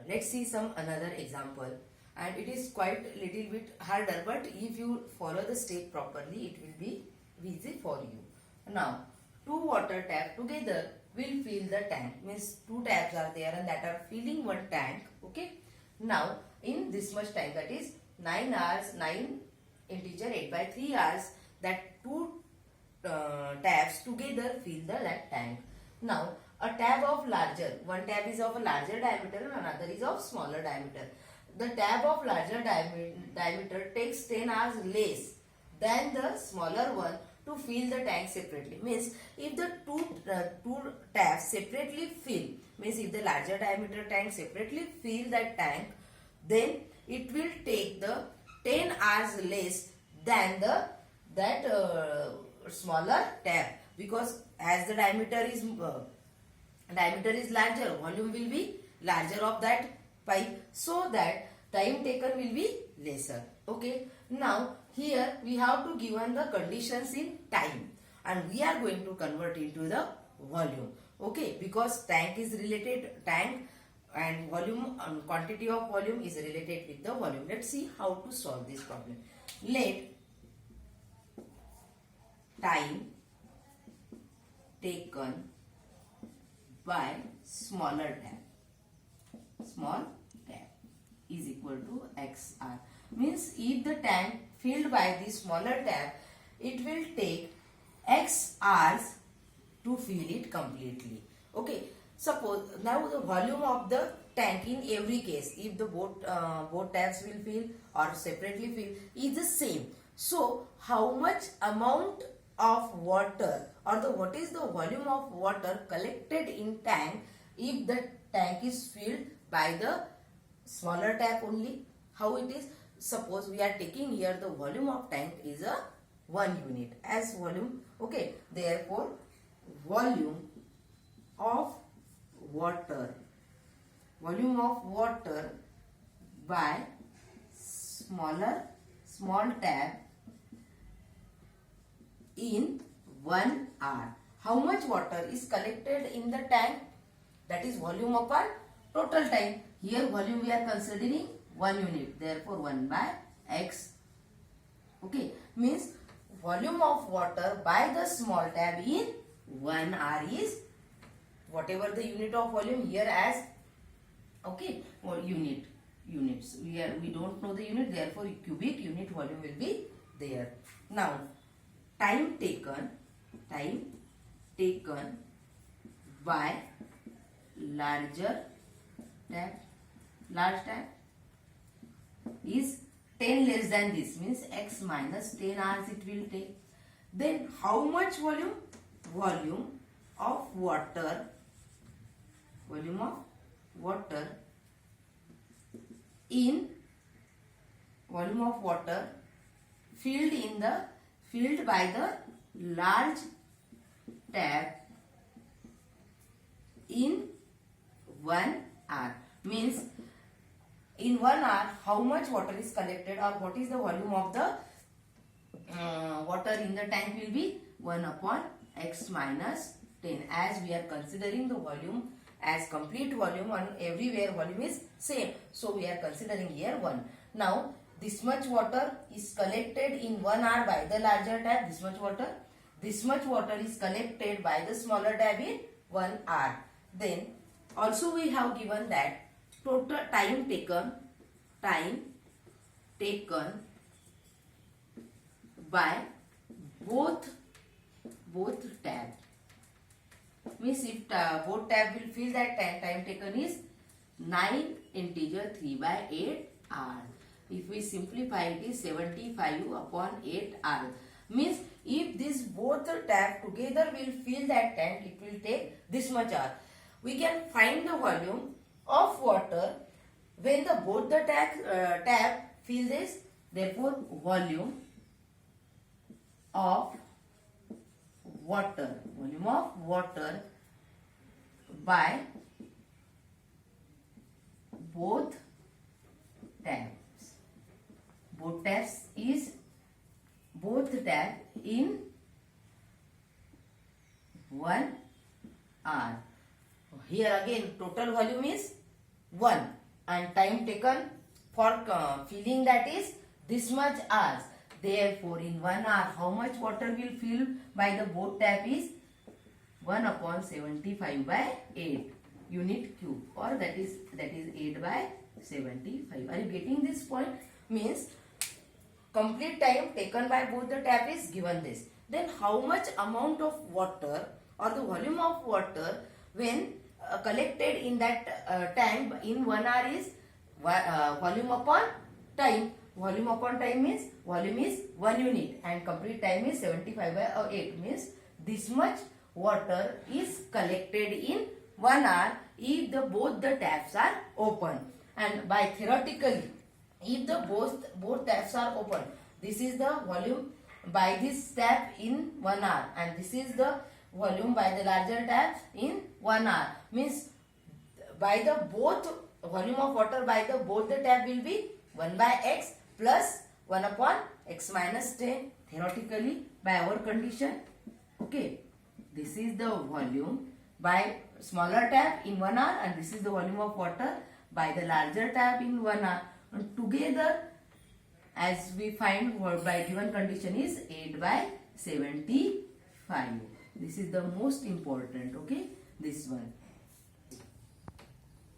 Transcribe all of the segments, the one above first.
let's see some another example, and it is quite little bit harder, but if you follow the step properly it will be easy for you. Now two water tap together will fill the tank, means two taps are there and that are filling one tank. Okay, now in this much time, that is 9 hours, 9 integer 8 by 3 hours, that two taps together fill the that tank. Now a tab of larger, one tab is of a larger diameter and another is of smaller diameter. The tab of larger diameter takes 10 hours less than the smaller one to fill the tank separately. Means if the two tabs separately fill, means if the larger diameter tank separately fill that tank, then it will take the 10 hours less than that smaller tab, because as the diameter is larger, volume will be larger of that pipe, so that time taken will be lesser. Okay, now here we have to given the conditions in time and we are going to convert into the volume. Okay, because tank is related, tank and volume and quantity of volume is related with the volume. Let's see how to solve this problem. Let time taken by smaller tab is equal to XR. Means if the tank filled by the smaller tab, it will take X hours to fill it completely. Okay, suppose now the volume of the tank in every case, if the both tabs will fill or separately fill, is the same. So how much amount of water, or what is the volume of water collected in tank if the tank is filled by the smaller tap only? How it is? Suppose we are taking here the volume of tank is a 1 unit as volume. Okay, therefore volume of water by small tab in 1 hour. How much water is collected in the tank? That is volume upon total time. Here volume we are considering 1 unit. Therefore 1 by X. Okay. Means volume of water by the small tab in 1 hour is whatever the unit of volume here as. Okay. Or units. We don't know the unit. Therefore cubic unit volume will be there. Now time taken by large tab is 10 less than this, means X minus 10 hours it will take. Then how much volume? Volume of water filled by the large tab in 1 hour. Means in 1 hour how much water is collected, or what is the volume of the water in the tank will be 1 upon X minus 10, as we are considering the volume as complete volume and everywhere volume is same. So we are considering here 1. Now this much water is collected in 1 hour by the larger tab, this much water is collected by the smaller tab in 1 hour. Then also we have given that total time taken by both tab. Means if both tab will fill that time taken is 9 integer 3 by 8 hour. If we simplify it is 75 upon 8 hour. Means if this both tab together will fill that tank, it will take this much hour. We can find the volume of water when the both the tab fill this. Therefore volume of water by both tabs. Both tab in 1 hour. Here again total volume is 1. and time taken for filling, that is this much hours. Therefore, in 1 hour, how much water will fill by the both tap is 1 upon 75 by 8 unit cube, or that is 8 by 75. Are you getting this point? Means complete time taken by both the tap is given this. Then how much amount of water or the volume of water when collected in that tank in 1 hour is volume upon time. Volume upon time means volume is 1 unit and complete time is 75 by 8, means this much water is collected in 1 hour if both the taps are open. And by theoretically, if the both taps are open, this is the volume by this tap in 1 hour and this is the volume by the larger tap in 1 hour, means by the both volume of water by the both the tap will be 1 by x plus 1 upon x minus 10 theoretically by our condition. Okay, this is the volume by smaller tap in 1 hour and this is the volume of water by the larger tap in 1 hour, and together as we find by given condition is 8 by 75. This is the most important. Okay, this one,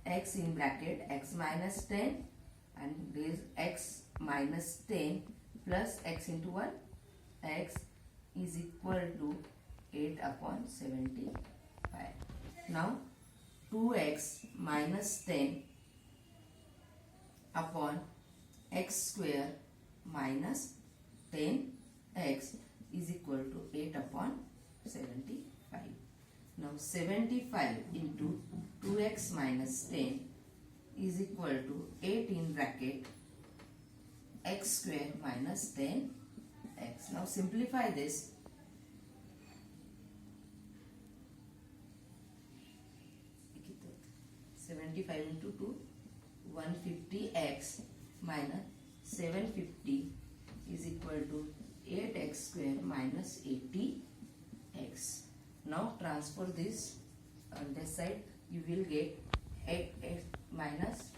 x in bracket x minus 10 and this x minus 10 plus x into 1, x is equal to 8 upon 75. Now 2x minus 10 upon x square minus 10x is equal to 8 upon 75. Now 75 into 2x minus 10 is equal to 8 in bracket x square minus 10x. Now simplify this. Seventy-five into 2, 150x minus 750 is equal to 8x square minus 80x. Now transfer this on this side, you will get 8x minus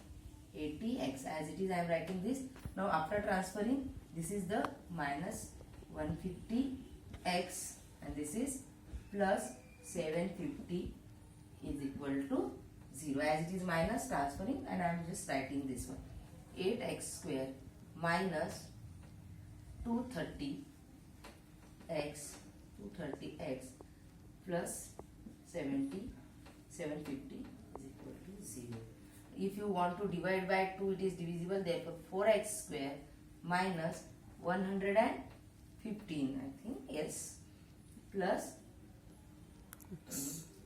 80x as it is. I am writing this. Now after transferring, this is the minus 150x and this is plus 750 is equal to 0. As it is minus, transferring, and I am just writing this one. 8x square minus 230x plus 750 is equal to 0. If you want to divide by 2, it is divisible. Therefore 4x square minus 115, I think, yes, plus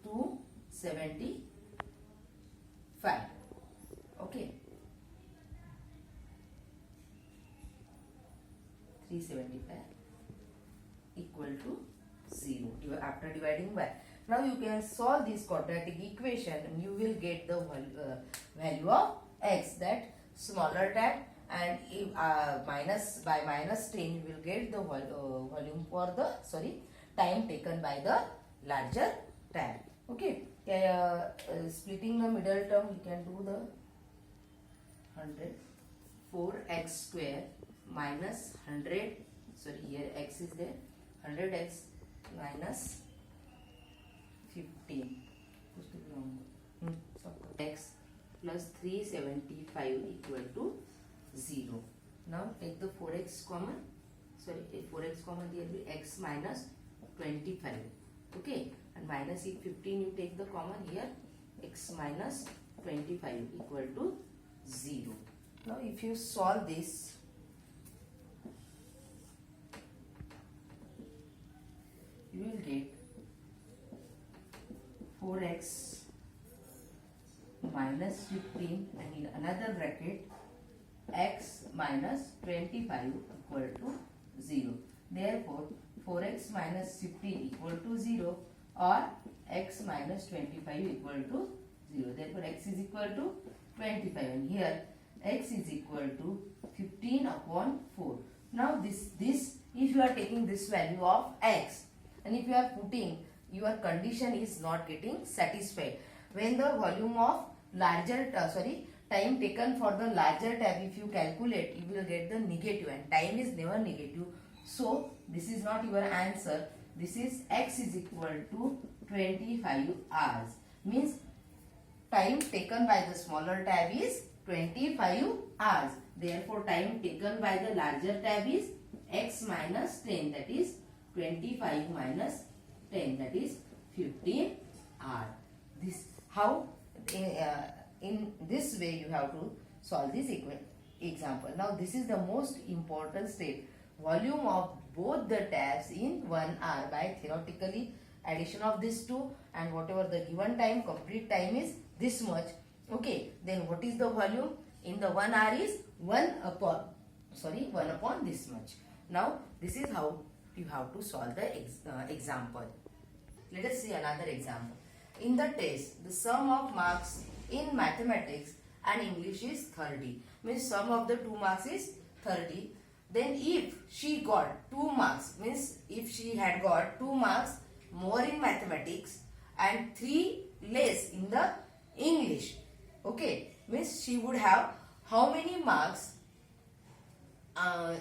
275. Okay, 375 equal to 0 after dividing by. Now you can solve this quadratic equation and you will get the value of x, that smaller tap, and if minus 10 you will get the volume for the time taken by the larger tap. Okay, splitting the middle term, we can do the 100. 4x square minus 100, here x is there, 100x minus 15 x plus 375 equal to 0. Now take the 4x common, 4x common, there will be x minus 25. Okay, and minus 15 you take the common, here x minus 25 equal to 0. Now if you solve this, you will get 4x minus 15 and in another bracket x minus 25 equal to 0. Therefore 4x minus 15 equal to 0 or x minus 25 equal to 0. Therefore x is equal to 25 and here x is equal to 15 upon 4. Now this if you are taking this value of x and if you are putting, your condition is not getting satisfied. When the volume of larger time taken for the larger tab, if you calculate, you will get the negative, and time is never negative. So this is not your answer. This is x is equal to 25 hours. Means time taken by the smaller tab is 25 hours. Therefore, time taken by the larger tab is x minus 10, that is 25 minus 10, that is 15 hours. This how in this way you have to solve this example. Now this is the most important step. Volume of both the tabs in 1 hour by theoretically addition of these two, and whatever the given time, complete time is this much. Okay, then what is the volume in the 1 hour is 1 upon this much. Now this is how you have to solve the example. Let us see another example. In the test, the sum of marks in mathematics and English is 30. Means sum of the 2 marks is 30. Then if she got 2 marks, means if she had got 2 marks more in mathematics and 3 less in the English. Okay, means she would have how many marks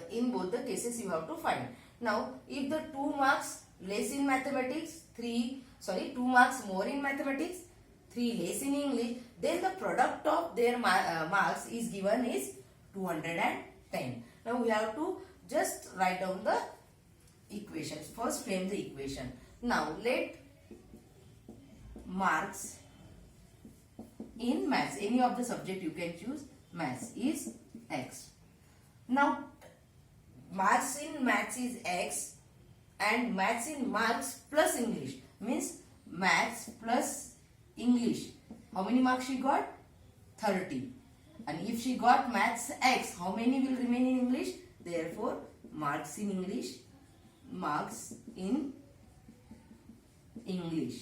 in both the cases you have to find. Now if the 2 marks less in mathematics, 2 marks more in mathematics, 3 less in English, then the product of their marks is given is 210. Now we have to just write down the equations. First frame the equation. Now let marks in maths, any of the subject you can choose, maths is x. Now marks in maths is x and maths in marks plus English, means maths plus English. How many marks she got? 30. And if she got maths x, how many will remain in English? Therefore, marks in English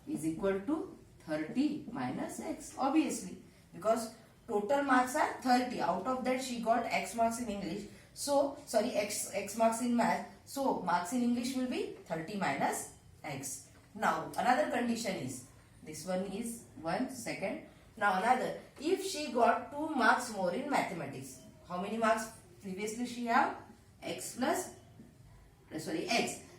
is equal to 30 minus x. Obviously, because total marks are 30. Out of that, she got x marks in English. So, x marks in math. So, marks in English will be 30 minus x. Now, another condition is, this one is 1 second. Now, another, if she got 2 marks more in mathematics, how many marks previously she have? X.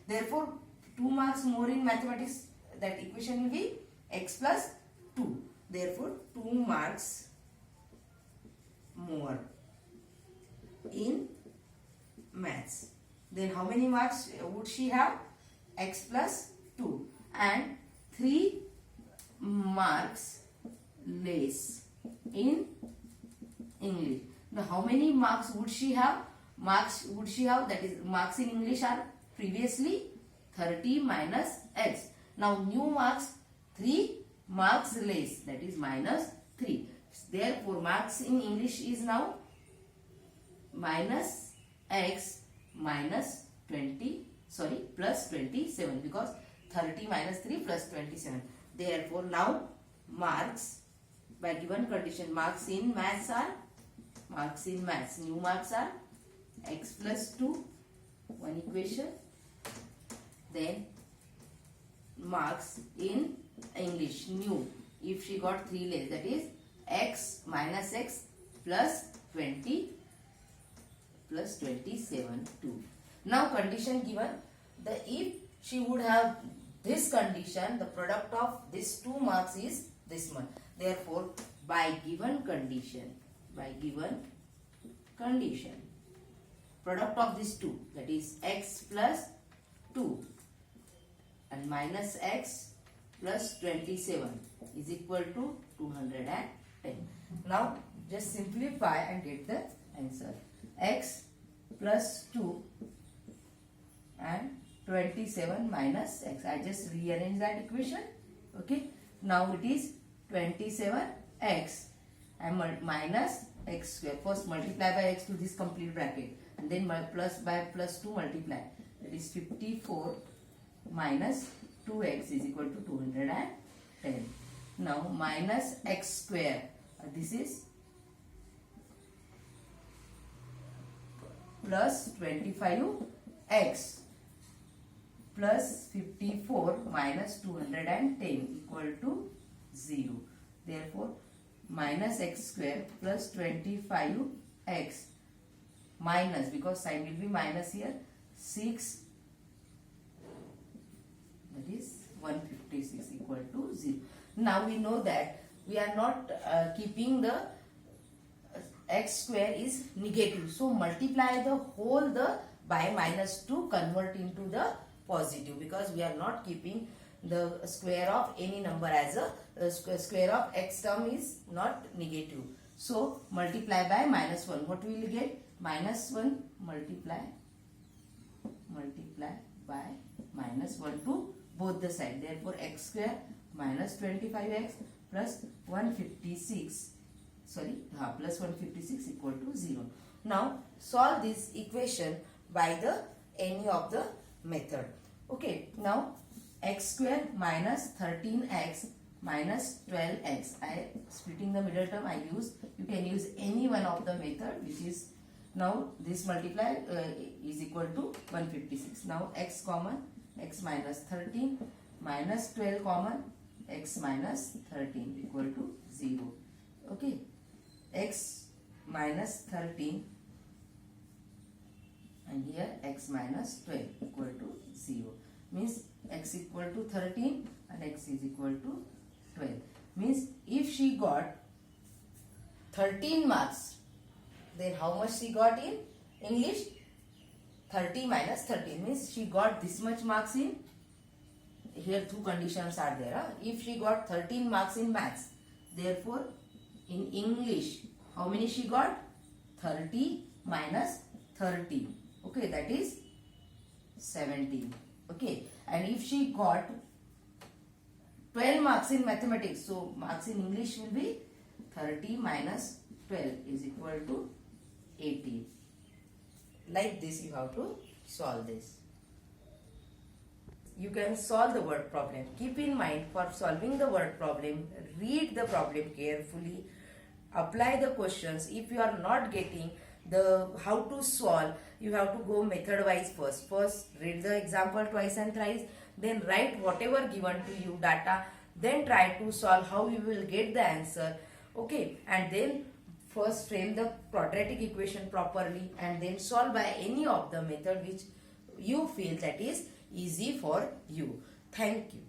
Therefore, 2 marks more in mathematics, that equation will be x plus 2. Therefore, 2 marks more in maths. Then how many marks would she have? X plus 2. And 3 marks less in English. Now how many marks would she have? That is, marks in English are previously 30 minus x. Now new marks, 3 marks less, that is minus 3. Therefore marks in English is now minus x minus plus 27, because 30 minus 3 plus 27. Therefore now marks by given condition, marks in maths, new marks are x plus 2, one equation. Then marks in English, new, if she got 3 less, that is x minus x plus 20 plus 27 2. Now condition given, if she would have this condition, the product of these 2 marks is this one. Therefore, by given condition, product of these 2, that is x plus 2 and minus x plus 27 is equal to 210. Now just simplify and get the answer. X plus 2 and 27 minus x. I just rearrange that equation. Okay. Now it is 27x and minus x square. First multiply by x to this complete bracket, and then plus by plus 2 multiply. That is 54 minus 2x is equal to 210. Now minus x square. This is plus 25x plus 54 minus 210 equal to 0. Therefore, minus x square plus 25x minus, because sign will be minus here, 6, that is 156 equal to 0. Now we know that we are not keeping the x square is negative. So multiply the whole by minus to convert into the positive, because we are not keeping the square of any number as a square of x term is not negative. So multiply by minus 1. What we will get? Minus 1 multiply by minus 1 to both the side. Therefore x square minus 25x plus 156 plus 156 equal to 0. Now solve this equation by the any of the method. Okay, now x square minus 13x minus 12x. I splitting the middle term I use. You can use any one of the method, which is now this multiply is equal to 156. Now x common, x minus 13 minus 12 common, x minus 13 equal to 0. Okay, x minus 13 and here x minus 12 equal to 0. Means x equal to 13 and x is equal to 12. Means if she got 13 marks, then how much she got in English? 30 minus 13 means she got this much marks in, here two conditions are there. If she got 13 marks in maths, therefore in English how many she got? 30 minus 13. Okay, that is 17. Okay, and if she got 12 marks in mathematics, so marks in English will be 30 minus 12 is equal to 18. Like this you have to solve this. You can solve the word problem. Keep in mind, for solving the word problem, read the problem carefully, apply the questions. If you are not getting the how to solve, you have to go method wise first. First read the example twice and thrice, then write whatever given to you data, then try to solve how you will get the answer. Okay, and then first frame the quadratic equation properly and then solve by any of the method which you feel that is easy for you. Thank you.